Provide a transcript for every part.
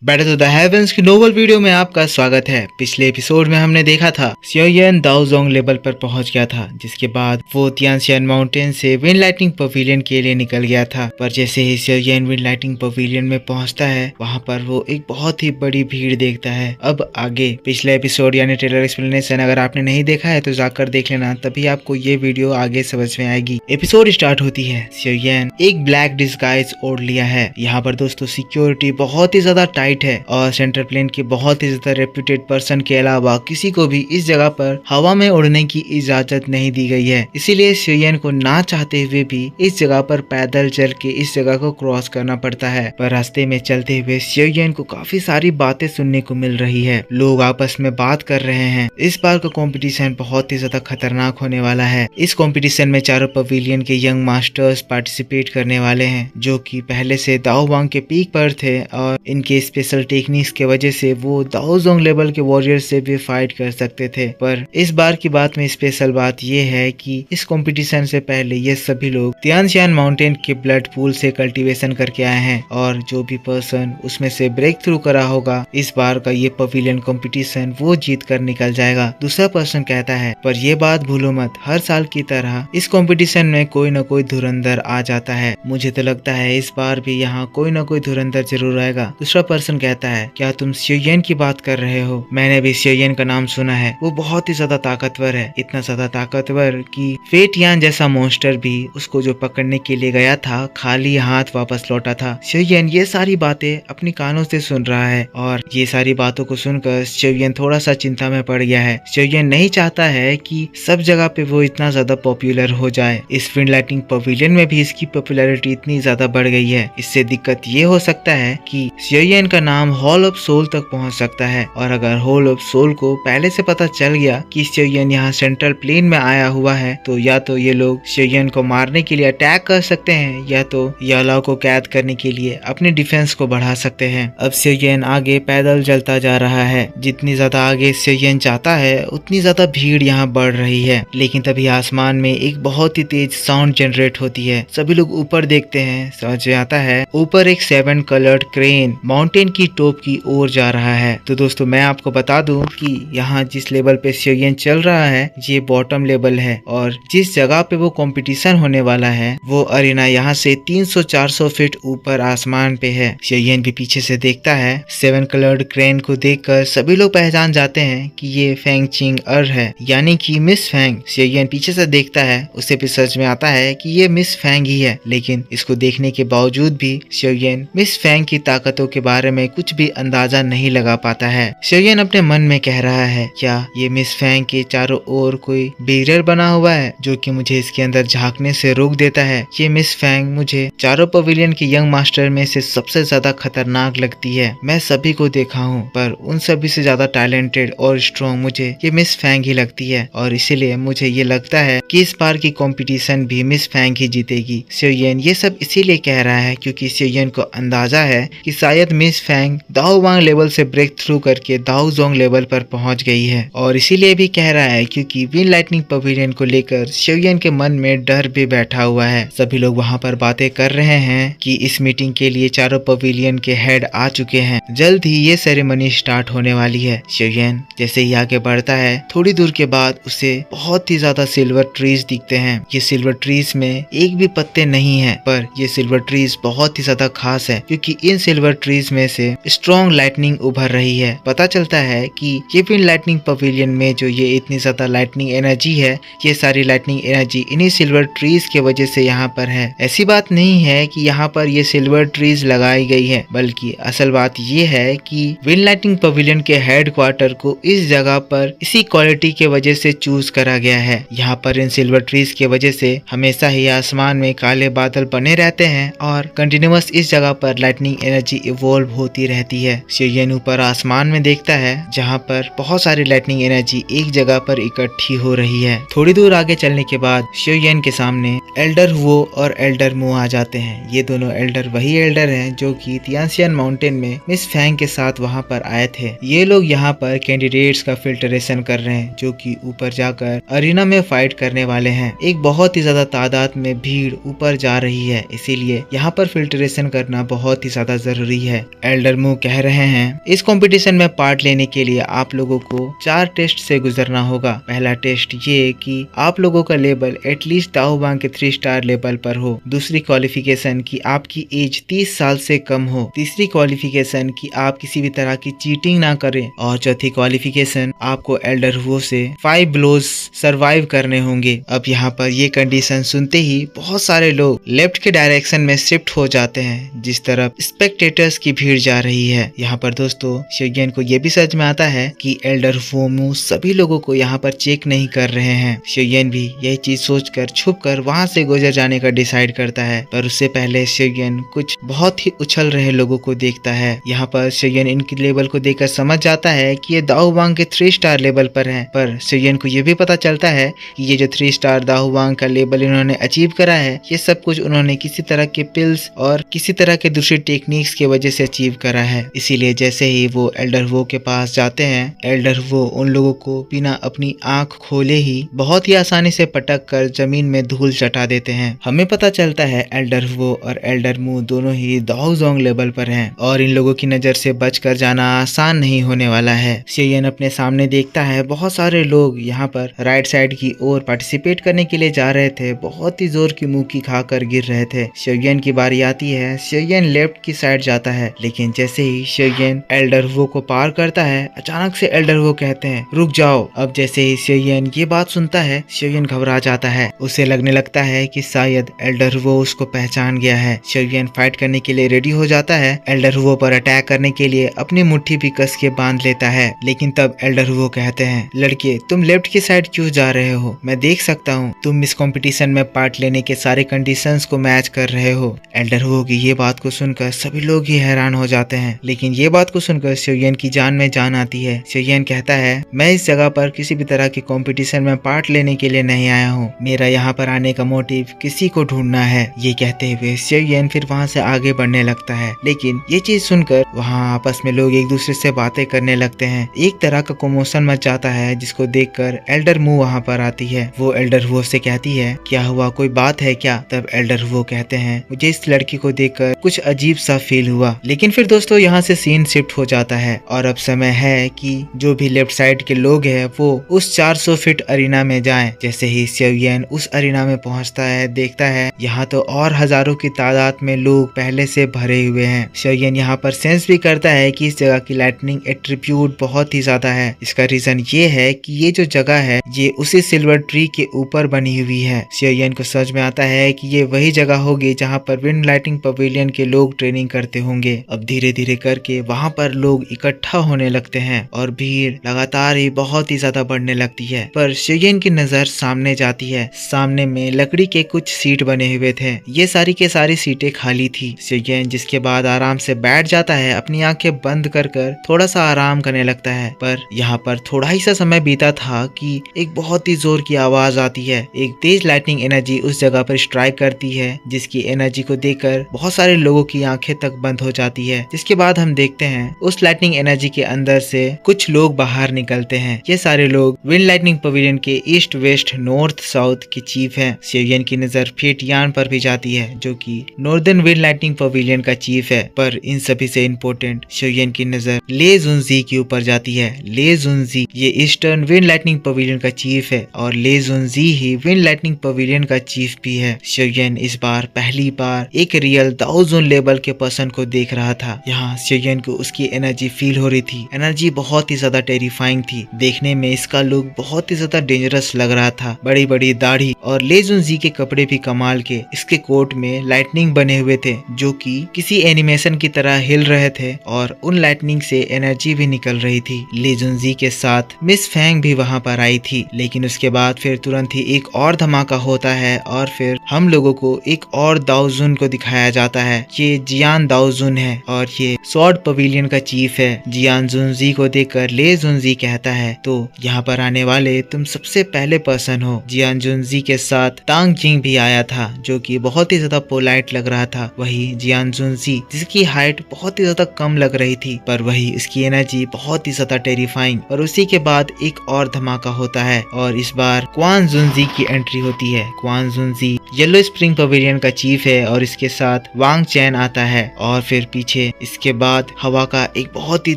Battle to the heavens की novel video में आपका स्वागत है। पिछले एपिसोड में हमने देखा था सियोयन दाओजोंग लेवल पर पहुंच गया था, जिसके बाद वो तियानशियान माउंटेन से विंड लाइटिंग पवेलियन के लिए निकल गया था। पर जैसे ही सियोयन विंड लाइटिंग पवेलियन में पहुंचता है, वहां पर वो एक बहुत ही बड़ी भीड़ देखता है। अब आगे पिछला एपिसोड यानी ट्रेलर एक्सप्लेनेशन अगर आपने नहीं देखा है तो जाकर देख लेना, तभी आपको ये वीडियो आगे समझ में आएगी। एपिसोड स्टार्ट होती है। सियोयन एक ब्लैक डिस्गाइज ओढ़ लिया है। यहाँ पर दोस्तों सिक्योरिटी बहुत ही ज्यादा टाइट है और सेंट्रल प्लेन के बहुत ही ज्यादा रेप्यूटेड पर्सन के अलावा किसी को भी इस जगह पर हवा में उड़ने की इजाजत नहीं दी गई है। इसीलिए सियोयन को ना चाहते हुए भी इस जगह पर पैदल चल के इस जगह को क्रॉस करना पड़ता है। पर रास्ते में चलते हुए सियोयन को काफी सारी बातें सुनने को मिल रही है। लोग आपस में बात कर रहे हैं। इस बार का कंपटीशन बहुत ही ज्यादा खतरनाक होने वाला है। इस कंपटीशन में चारों पवेलियन के यंग मास्टर्स पार्टिसिपेट करने वाले हैं, जो कि पहले से दाओवांग के पीक पर थे और इनके स्पेशल टेक्निक्स के वजह से वो दाओजोंग लेवल के वॉरियर से भी फाइट कर सकते थे। पर इस बार की बात में स्पेशल बात ये है कि इस कंपटीशन से पहले ये सभी लोग तियानशियान माउंटेन के ब्लड पूल से कल्टीवेशन करके आए हैं और जो भी पर्सन उसमें से ब्रेक थ्रू करा होगा इस बार का ये पवेलियन कंपटीशन वो जीत कर निकल जाएगा। दूसरा पर्सन कहता है, पर ये बात भूलो मत, हर साल की तरह इस कंपटीशन में कोई न कोई धुरंधर आ जाता है। मुझे तो लगता है इस बार भी यहाँ कोई न कोई धुरंधर जरूर आएगा। दूसरा पर्सन कहता है, क्या तुम सियोयन की बात कर रहे हो? मैंने भी सियोयन का नाम सुना है। वो बहुत ही ज्यादा ताकतवर है, इतना ज्यादा ताकतवर कि फेट यान जैसा मॉन्स्टर भी उसको जो पकड़ने के लिए गया था खाली हाथ वापस लौटा था। सियोयन ये सारी बातें अपनी कानों से सुन रहा है और ये सारी बातों को सुनकर सियोयन थोड़ा सा चिंता में पड़ गया है। सियोयन नहीं चाहता है कि सब जगह पे वो इतना ज्यादा पॉपुलर हो जाए। इस विंड लाइटिंग पवेलियन में भी इसकी पॉपुलैरिटी इतनी ज्यादा बढ़ गई है। इससे दिक्कत ये हो सकता है कि सियोयन का नाम हॉल ऑफ सोल तक पहुंच सकता है और अगर हॉल ऑफ सोल को पहले से पता चल गया कि सियोयन यहाँ सेंट्रल प्लेन में आया हुआ है, तो या तो ये लोग सियोयन को मारने के लिए अटैक कर सकते हैं या तो यालाओ को कैद करने के लिए अपनी डिफेंस को बढ़ा सकते हैं। अब सियोयन आगे पैदल चलता जा रहा है। जितनी ज्यादा आगे सियोयन जाता है उतनी ज्यादा भीड़ यहाँ बढ़ रही है। लेकिन तभी आसमान में एक बहुत ही तेज साउंड जनरेट होती है। सभी लोग ऊपर देखते हैं। समझ में आता है ऊपर एक 7 कलर्ड क्रेन माउंटेन की टॉप की ओर जा रहा है। तो दोस्तों मैं आपको बता दूं कि यहाँ जिस लेवल पे सियोयन चल रहा है ये बॉटम लेवल है और जिस जगह पे वो कंपटीशन होने वाला है वो अरीना यहाँ से 300-400 फीट ऊपर आसमान पे है। सियोयन भी पीछे से देखता है। 7 कलर्ड क्रेन को देखकर सभी लोग पहचान जाते हैं कि ये फेंग चिंग है, यानी कि मिस फेंग। सियोयन पीछे से देखता है, उसे भी समझ में आता है कि ये मिस फेंग ही है। लेकिन इसको देखने के बावजूद भी सियोयन मिस फेंग की ताकतों के बारे में कुछ भी अंदाजा नहीं लगा पाता है। सियोयन अपने मन में कह रहा है, क्या ये मिस फेंग के चारों ओर कोई बैरियर बना हुआ है जो कि मुझे इसके अंदर झांकने से रोक देता है? ये मिस फेंग मुझे चारों पवेलियन के यंग मास्टर में से सबसे ज्यादा खतरनाक लगती है। मैं सभी को देखा हूँ पर उन सभी से ज्यादा टैलेंटेड और स्ट्रॉन्ग मुझे ये मिस फेंग ही लगती है और इसीलिए मुझे ये लगता है कि इस बार की कंपटीशन भी मिस फेंग ही जीतेगी। सियोयन ये सब इसीलिए कह रहा है क्योंकि सियोयन को अंदाजा है कि शायद मिस फेंग दाओवांग लेवल से ब्रेक थ्रू करके दाओजोंग लेवल पर पहुंच गई है और इसीलिए भी कह रहा है क्योंकि विंड लाइटनिंग पवेलियन को लेकर सियोयन के मन में डर भी बैठा हुआ है। सभी लोग वहां पर बातें कर रहे हैं कि इस मीटिंग के लिए चारों पवेलियन के हेड आ चुके हैं। जल्द ही ये सेरेमनी स्टार्ट होने वाली है। सियोयन जैसे ही आगे बढ़ता है, थोड़ी दूर के बाद उसे बहुत ही ज्यादा सिल्वर ट्रीज दिखते हैं। ये सिल्वर ट्रीज में एक भी पत्ते नहीं है, पर ये सिल्वर ट्रीज बहुत ही ज्यादा खास है क्योंकि इन सिल्वर ट्रीज में से स्ट्रॉन्ग लाइटनिंग उभर रही है। पता चलता है कि ये विंड लाइटनिंग पवेलियन में जो ये इतनी ज्यादा लाइटनिंग एनर्जी है, ये सारी लाइटनिंग एनर्जी इन्हीं सिल्वर ट्रीज के वजह से यहाँ पर है। ऐसी बात नहीं है कि यहाँ पर ये सिल्वर ट्रीज लगाई गई है, बल्कि असल बात ये है कि विंड लाइटनिंग पवेलियन के हेड क्वार्टर को इस जगह पर इसी क्वालिटी के वजह से चूज करा गया है। यहाँ पर इन सिल्वर ट्रीज के वजह से हमेशा ही आसमान में काले बादल बने रहते हैं और कंटिन्यूअस इस जगह पर लाइटनिंग एनर्जी इवॉल्व होती रहती है। सियोयन ऊपर आसमान में देखता है जहाँ पर बहुत सारी लाइटनिंग एनर्जी एक जगह पर इकट्ठी हो रही है। थोड़ी दूर आगे चलने के बाद सियोयन के सामने एल्डर हुओ और एल्डर मो आ जाते हैं। ये दोनों एल्डर वही एल्डर हैं जो कि तियानशियान माउंटेन में मिस फेंग के साथ वहाँ पर आए थे। ये लोग यहाँ पर कैंडिडेट्स का फिल्टरेशन कर रहे हैं जो कि ऊपर जाकर अरीना में फाइट करने वाले हैं। एक बहुत ही ज्यादा तादाद में भीड़ ऊपर जा रही है, इसीलिए यहाँ पर फिल्टरेशन करना बहुत ही ज्यादा जरूरी है। एल्डर मू कह रहे हैं इस कंपटीशन में पार्ट लेने के लिए आप लोगों को 4 टेस्ट से गुजरना होगा। पहला टेस्ट ये कि आप लोगों का लेवल एटलीस्ट दाओबांग के 3 स्टार लेवल पर हो। दूसरी क्वालिफिकेशन कि आपकी एज 30 साल से कम हो। तीसरी क्वालिफिकेशन कि आप किसी भी तरह की चीटिंग ना करें और चौथी क्वालिफिकेशन आपको एल्डर वो से 5 ब्लोज सर्वाइव करने होंगे। अब यहाँ पर ये कंडीशन सुनते ही बहुत सारे लोग लेफ्ट के डायरेक्शन में शिफ्ट हो जाते हैं जिस तरफ स्पेक्टेटर्स की भीड़ जा रही है। यहाँ पर दोस्तों शियोयन को ये भी समझ में आता है कि एल्डर वोमू सभी लोगों को यहाँ पर चेक नहीं कर रहे हैं। शियोयन भी यही चीज सोचकर छुपकर वहाँ से गुजर जाने का डिसाइड करता है, पर उससे पहले शियोयन कुछ बहुत ही उछल रहे लोगों को देखता है। यहाँ पर शियोयन इनके लेवल को देखकर समझ जाता है कि ये दाओबांग के 3 स्टार लेवल पर हैं, पर शियोयन को ये भी पता चलता है कि ये जो 3 स्टार दाओबांग का लेवल इन्होंने अचीव करा है ये सब कुछ उन्होंने किसी तरह के पिल्स और किसी तरह के दूसरी टेक्निक्स की वजह से अचीव करा है। इसीलिए जैसे ही वो एल्डर वो के पास जाते हैं, एल्डर वो उन लोगों को बिना अपनी आंख खोले ही बहुत ही आसानी से पटक कर जमीन में धूल चटा देते हैं। हमें पता चलता है एल्डर वो और एल्डर मू दोनों ही दाओजोंग लेवल पर हैं और इन लोगों की नजर से बचकर जाना आसान नहीं होने वाला है। शियोयन अपने सामने देखता है बहुत सारे लोग यहाँ पर राइट साइड की ओर पार्टिसिपेट करने के लिए जा रहे थे, बहुत ही जोर की मुंह की खाकर गिर रहे थे। शियोयन की बारी आती है, शियोयन लेफ्ट की साइड जाता है, लेकिन जैसे ही शियोयन एल्डर वो को पार करता है अचानक से एल्डर वो कहते हैं रुक जाओ। अब जैसे ही शियोयन ये बात सुनता है शियोयन घबरा जाता है, उसे लगने लगता है कि शायद एल्डर वो उसको पहचान गया है। शियोयन फाइट करने के लिए रेडी हो जाता है, एल्डर वो पर अटैक करने के लिए अपनी मुट्ठी भी कस के बांध लेता है, लेकिन तब एल्डर वो कहते हैं लड़के तुम लेफ्ट की साइड क्यों जा रहे हो, मैं देख सकता हूँ तुम इस कंपटीशन में पार्ट लेने के सारे कंडीशंस को मैच कर रहे हो। एल्डर वो की ये बात को सुनकर सभी लोग ही हैरान हो जाते हैं, लेकिन ये बात को सुनकर शियोयन की जान में जान आती है। शियोयन कहता है मैं इस जगह पर किसी भी तरह के कंपटीशन में पार्ट लेने के लिए नहीं आया हूँ, मेरा यहाँ पर आने का मोटिव किसी को ढूंढना है। ये कहते हुए शियोयन फिर वहाँ से आगे बढ़ने लगता है, लेकिन ये चीज सुनकर वहाँ आपस में लोग एक दूसरे से बातें करने लगते हैं। एक तरह का कमोशन मच जाता है जिसको देखकर एल्डर मू वहाँ पर आती है। वो एल्डर वो से कहती है क्या हुआ, कोई बात है क्या? तब एल्डर वो कहते हैं मुझे इस लड़की को देखकर कुछ अजीब सा फील हुआ। लेकिन फिर दोस्तों यहाँ से सीन शिफ्ट हो जाता है और अब समय है कि जो भी लेफ्ट साइड के लोग हैं वो उस 400 फीट अरीना में जाएं। जैसे ही शियोयन उस अरीना में पहुंचता है देखता है यहाँ तो और हजारों की तादाद में लोग पहले से भरे हुए हैं। शियोयन यहाँ पर सेंस भी करता है कि इस जगह की लाइटनिंग एट्रीब्यूट बहुत ही ज्यादा है। इसका रीजन ये है कि ये जो जगह है ये उसी सिल्वर ट्री के ऊपर बनी हुई है। शियोयन को समझ में आता है कि ये वही जगह होगी जहाँ पर विंड लाइटिंग पवेलियन के लोग ट्रेनिंग करते होंगे। अब धीरे धीरे करके वहाँ पर लोग इकट्ठा होने लगते हैं और भीड़ लगातार ही बहुत ही ज्यादा बढ़ने लगती है। पर शियोयन की नजर सामने जाती है, सामने में लकड़ी के कुछ सीट बने हुए थे, ये सारी के सारी सीटें खाली थी। शियोयन जिसके बाद आराम से बैठ जाता है, अपनी आंखें बंद कर थोड़ा सा आराम करने लगता है। पर यहाँ पर थोड़ा ही सा समय बीता था कि एक बहुत ही जोर की आवाज आती है। एक तेज लाइटनिंग एनर्जी उस जगह पर स्ट्राइक करती है जिसकी एनर्जी को देखकर बहुत सारे लोगों की आंखें तक बंद हो जाती है। जिसके बाद हम देखते हैं उस लाइटनिंग एनर्जी के अंदर से कुछ लोग बाहर निकलते हैं। ये सारे लोग विंड लाइटनिंग पवेलियन के ईस्ट वेस्ट नॉर्थ साउथ के चीफ हैं। शियोयन की नजर फेटियान पर भी जाती है जो कि नॉर्दर्न विंड लाइटनिंग पवेलियन का चीफ है। पर इन सभी से इम्पोर्टेंट शियोयन की नजर ले जुनजी के ऊपर जाती है। ले जुनजी ये ईस्टर्न विंड लाइटनिंग पवेलियन का चीफ है और ले जुनजी ही विंड लाइटनिंग पवेलियन का चीफ भी है। शियोयन इस बार पहली बार एक रियल दाओजोन लेवल के पर्सन को देख रहा था। यहाँ शियोयन को उसकी एनर्जी फील हो रही थी। एनर्जी बहुत ही ज्यादा टेरिफाइंग थी। देखने में इसका लुक बहुत ही ज्यादा डेंजरस लग रहा था। बड़ी बड़ी दाढ़ी और ले जुनजी के कपड़े भी कमाल के। इसके कोट में लाइटनिंग बने हुए थे जो कि किसी एनिमेशन की तरह हिल रहे थे और उन लाइटनिंग से एनर्जी भी निकल रही थी। ले जुनजी के साथ मिस फैंग भी वहाँ पर आई थी, लेकिन उसके बाद फिर तुरंत ही एक और धमाका होता है और फिर हम लोगों को एक और दाओजुन को दिखाया जाता है। ये जियान दाओजुन है और ये स्वॉर्ड पवेलियन का चीफ है। जियान जुनजी को देखकर ले जुनजी कहता है तो यहाँ पर आने वाले तुम सबसे पहले पर्सन हो। जियान जुनजी के साथ टांग जिंग भी आया था जो कि बहुत ही ज्यादा पोलाइट लग रहा था। वही जियान जुनजी जिसकी हाइट बहुत ही ज्यादा कम लग रही थी, पर वही इसकी एनर्जी बहुत ही ज्यादा टेरिफाइंग। और उसी के बाद एक और धमाका होता है और इस बार क्वान जुनजी की एंट्री होती है। क्वान जुनजी येलो स्प्रिंग पवेलियन का चीफ है और इसके साथ वांग चैन आता है और फिर पीछे पीछे। इसके बाद हवा का एक बहुत ही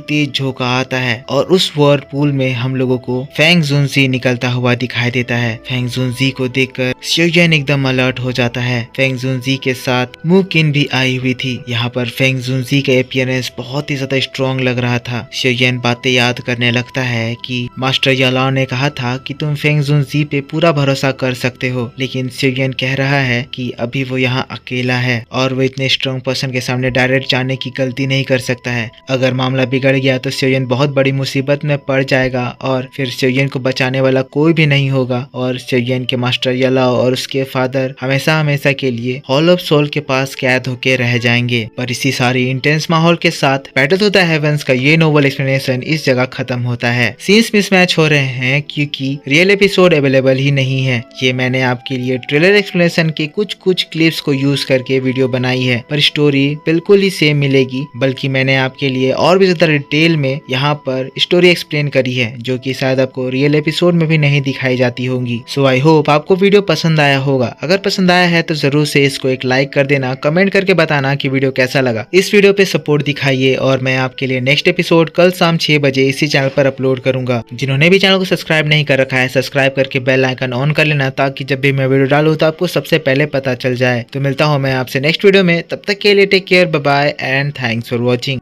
तेज झोंका आता है और उस व्हर्लपूल में हम लोगों को फेंग जुनजी निकलता हुआ दिखाई देता है। फेंग जुनजी को देखकर सियोयन एकदम अलर्ट हो जाता है। फेंग जुनजी के साथ मुकिन भी आई हुई थी। यहाँ पर फेंग जुनजी का अपीयरेंस बहुत ही ज्यादा स्ट्रॉन्ग लग रहा था। सियोयन बातें याद करने लगता है कि मास्टर यालाओ ने कहा था कि तुम फेंग जुनजी पे पूरा भरोसा कर सकते हो, लेकिन सियोयन कह रहा है कि अभी वो यहाँ अकेला है और वो इतने स्ट्रॉन्ग पर्सन के सामने डायरेक्ट जाने की गलती नहीं कर सकता है। अगर मामला बिगड़ गया तो सियोयन बहुत बड़ी मुसीबत में पड़ जाएगा और फिर सियोयन को बचाने वाला कोई भी नहीं होगा और सियोयन के मास्टर यालाओ और उसके फादर हमेशा हमेशा के लिए हॉल ऑफ सोल के पास कैद होके रह जाएंगे। पर इसी सारी इंटेंस माहौल के साथ बैटल टू द हेवंस का ये नोवेल एक्सप्लेनेशन इस जगह खत्म होता है। सीन्स मिसमैच हो रहे हैं क्योंकि रियल एपिसोड अवेलेबल ही नहीं है। ये मैंने आपके लिए ट्रेलर एक्सप्लेनेशन के कुछ क्लिप्स को यूज करके वीडियो बनाई है, पर स्टोरी बिल्कुल ही सेम मिलेगी, बल्कि मैंने आपके लिए और भी ज्यादा डिटेल में यहाँ पर स्टोरी एक्सप्लेन करी है जो कि शायद आपको रियल एपिसोड में भी नहीं दिखाई जाती होंगी। सो आई होप आपको वीडियो पसंद आया होगा। अगर पसंद आया है तो जरूर से इसको एक लाइक कर देना, कमेंट करके बताना कि वीडियो कैसा लगा। इस वीडियो पे सपोर्ट दिखाइए और मैं आपके लिए नेक्स्ट एपिसोड कल शाम 6 बजे इसी चैनल पर अपलोड करूंगा। जिन्होंने भी चैनल को सब्सक्राइब नहीं कर रखा है, सब्सक्राइब करके बेल आइकन ऑन कर लेना ताकि जब भी मैं वीडियो डालूं तो आपको सबसे पहले पता चल जाए। तो मिलता हूं मैं आपसे नेक्स्ट वीडियो में, तब तक के लिए take care, bye bye and thanks for watching.